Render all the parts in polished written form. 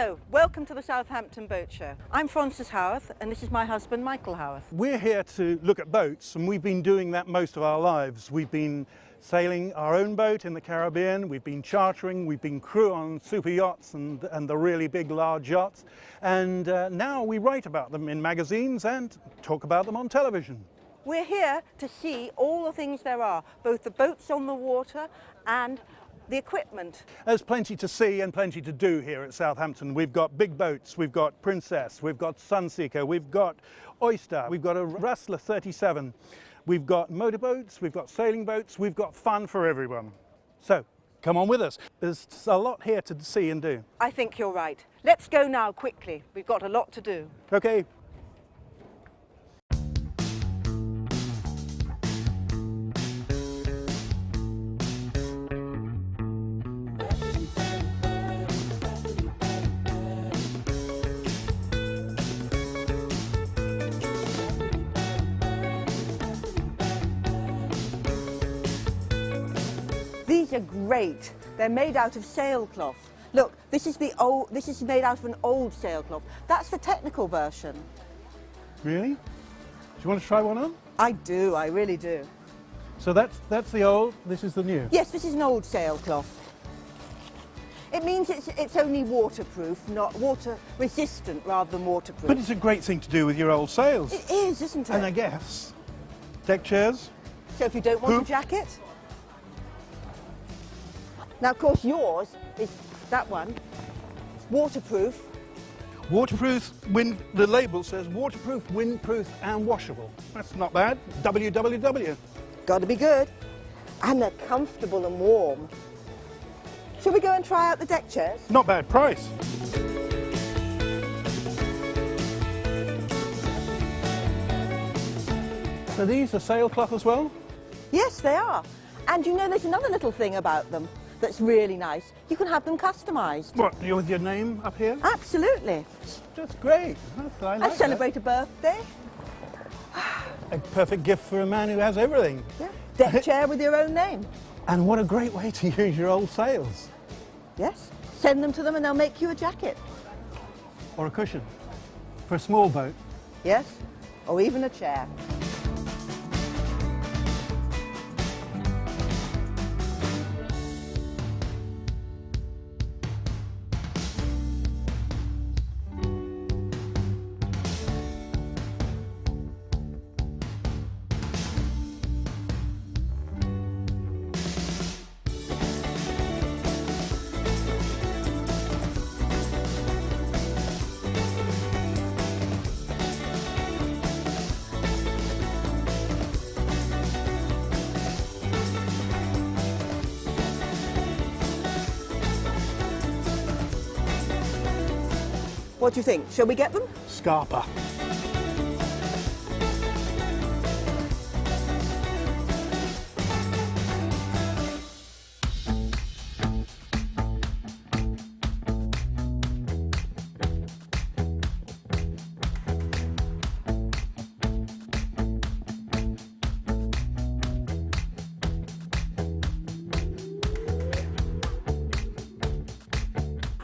Hello, welcome to the Southampton Boat Show. I'm Frances Howarth and this is my husband Michael Howarth. We're here to look at boats, and we've been doing that most of our lives. We've been sailing our own boat in the Caribbean, we've been chartering, we've been crew on super yachts and the really big large yachts, and now we write about them in magazines and talk about them on television. We're here to see all the things there are, both the boats on the water and the equipment. There's plenty to see and plenty to do here at Southampton. We've got big boats, we've got Princess, we've got Sunseeker, we've got Oyster, we've got a Rustler 37, we've got motorboats, we've got sailing boats, we've got fun for everyone. So, come on with us. There's a lot here to see and do. I think you're right. Let's go now quickly. We've got a lot to do. Okay. These are great. They're made out of sailcloth. Look, this is made out of an old sailcloth. That's the technical version. Really? Do you want to try one on? I do, I really do. So that's the old, this is the new? Yes, this is an old sailcloth. It means it's only waterproof, not water resistant rather than waterproof. But it's a great thing to do with your old sails. It is, isn't it? And I guess, deck chairs. So if you don't want a jacket. Now, of course, yours is that one. It's waterproof. Waterproof, the label says waterproof, windproof and washable. That's not bad. WWW. Got to be good. And they're comfortable and warm. Shall we go and try out the deck chairs? Not bad price. So these are sailcloth as well? Yes, they are. And you know, there's another little thing about them that's really nice. You can have them customised. What, with your name up here? Absolutely. That's great. I like celebrate a birthday. A perfect gift for a man who has everything. Yeah. Deck chair with your own name. And what a great way to use your old sails. Yes. Send them to them and they'll make you a jacket. Or a cushion. For a small boat. Yes. Or even a chair. What do you think? Shall we get them? Scarpa.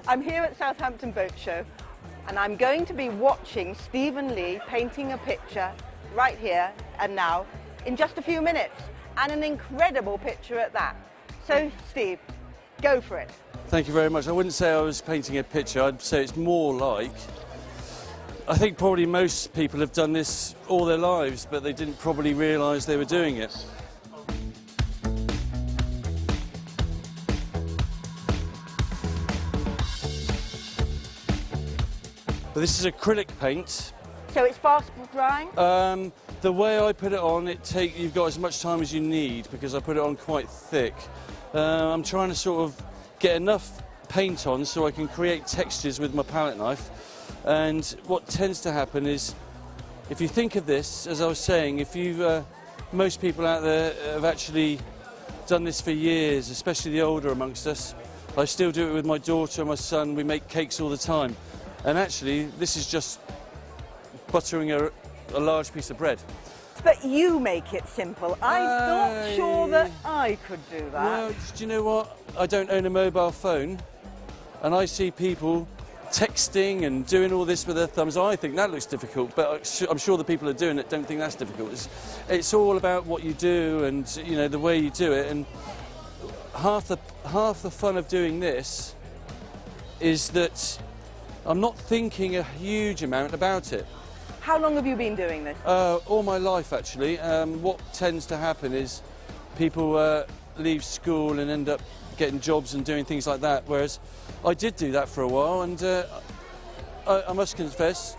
I'm here at Southampton Boat Show and I'm going to be watching Stephen Lee painting a picture right here and now in just a few minutes, and an incredible picture at that. So Steve, go for it. Thank you very much. I wouldn't say I was painting a picture, I'd say it's more like, I think probably most people have done this all their lives, but they didn't probably realise they were doing it. But this is acrylic paint. So it's fast drying? The way I put it on, you've got as much time as you need because I put it on quite thick. I'm trying to sort of get enough paint on so I can create textures with my palette knife. And what tends to happen is, if you think of this, as I was saying, most people out there have actually done this for years, especially the older amongst us. I still do it with my daughter and my son. We make cakes all the time. And actually, this is just buttering a large piece of bread. But you make it simple. I'm not sure that I could do that. Well, do you know what? I don't own a mobile phone, and I see people texting and doing all this with their thumbs. I think that looks difficult, but I'm sure the people who are doing it don't think that's difficult. It's all about what you do and, you know, the way you do it. And half the fun of doing this is that I'm not thinking a huge amount about it. How long have you been doing this? All my life, actually. What tends to happen is people leave school and end up getting jobs and doing things like that, whereas I did do that for a while, and I must confess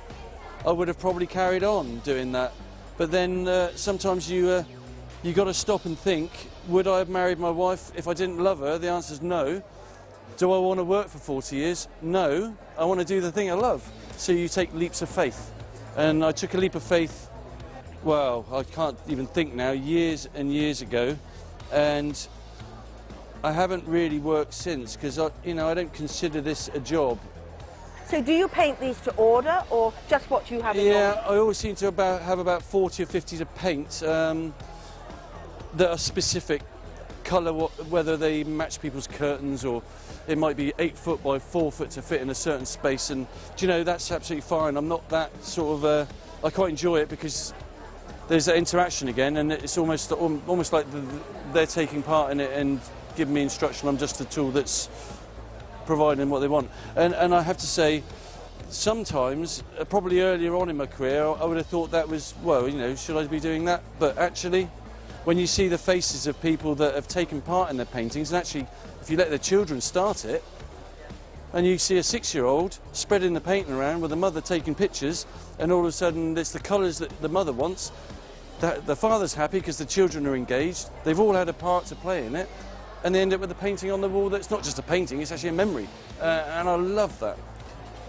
I would have probably carried on doing that. But then sometimes you got to stop and think, would I have married my wife if I didn't love her? The answer is no. Do I want to work for 40 years? No. I want to do the thing I love. So you take leaps of faith. And I took a leap of faith, well, I can't even think now, years and years ago, and I haven't really worked since, because I don't consider this a job. So do you paint these to order, or just what you have in mind? Yeah, I always seem to have about 40 or 50 to paint that are specific colour, whether they match people's curtains, or it might be 8 foot by 4 foot to fit in a certain space. And do you know, that's absolutely fine. I'm not that sort of. I quite enjoy it because there's that interaction again, and it's almost like they're taking part in it and giving me instruction. I'm just a tool that's providing what they want. And I have to say, sometimes, probably earlier on in my career, I would have thought that was, well, you know, should I be doing that? But actually, when you see the faces of people that have taken part in their paintings, and actually, if you let their children start it, and you see a 6-year-old spreading the painting around with the mother taking pictures, and all of a sudden it's the colours that the mother wants, the father's happy because the children are engaged, they've all had a part to play in it, and they end up with a painting on the wall that's not just a painting, it's actually a memory. And I love that.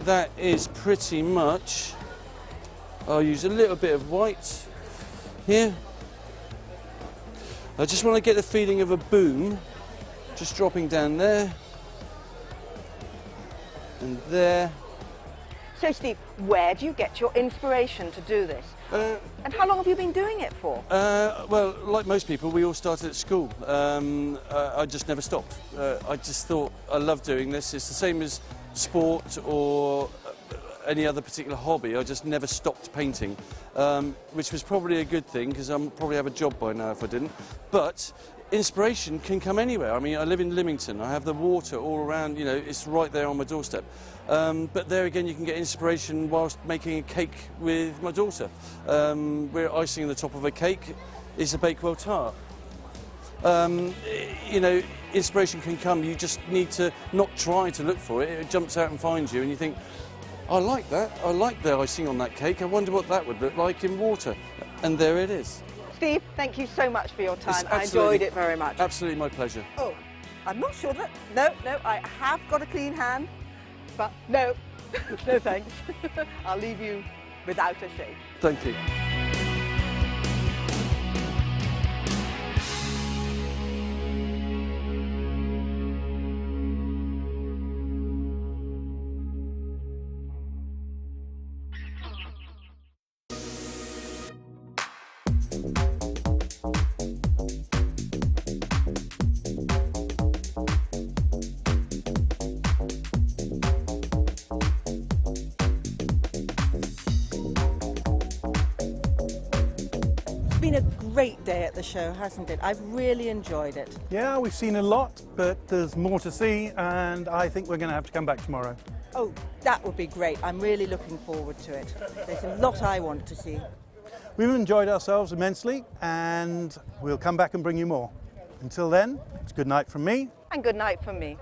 That is pretty much, I'll use a little bit of white here. I just want to get the feeling of a boom, just dropping down there and there. So Steve, where do you get your inspiration to do this? And how long have you been doing it for? Well, like most people, we all started at school. I just never stopped. I just thought I love doing this. It's the same as sport or any other particular hobby. I just never stopped painting, which was probably a good thing because I'd probably have a job by now if I didn't. But inspiration can come anywhere. I mean, I live in Lymington. I have the water all around, you know, it's right there on my doorstep. But there again, you can get inspiration whilst making a cake with my daughter. We're icing the top of a cake is a Bakewell tart. You know, inspiration can come. You just need to not try to look for it. It jumps out and finds you, and you think, I like that. I like the icing on that cake. I wonder what that would look like in water. And there it is. Steve, thank you so much for your time. I enjoyed it very much. Absolutely my pleasure. Oh, I'm not sure that... No, I have got a clean hand, but no, no thanks. I'll leave you without a shade. Thank you. It's been a great day at the show, hasn't it? I've really enjoyed it. Yeah, we've seen a lot, but there's more to see, and I think we're going to have to come back tomorrow. Oh, that would be great. I'm really looking forward to it. There's a lot I want to see. We've enjoyed ourselves immensely, and we'll come back and bring you more. Until then, it's good night from me. And good night from me.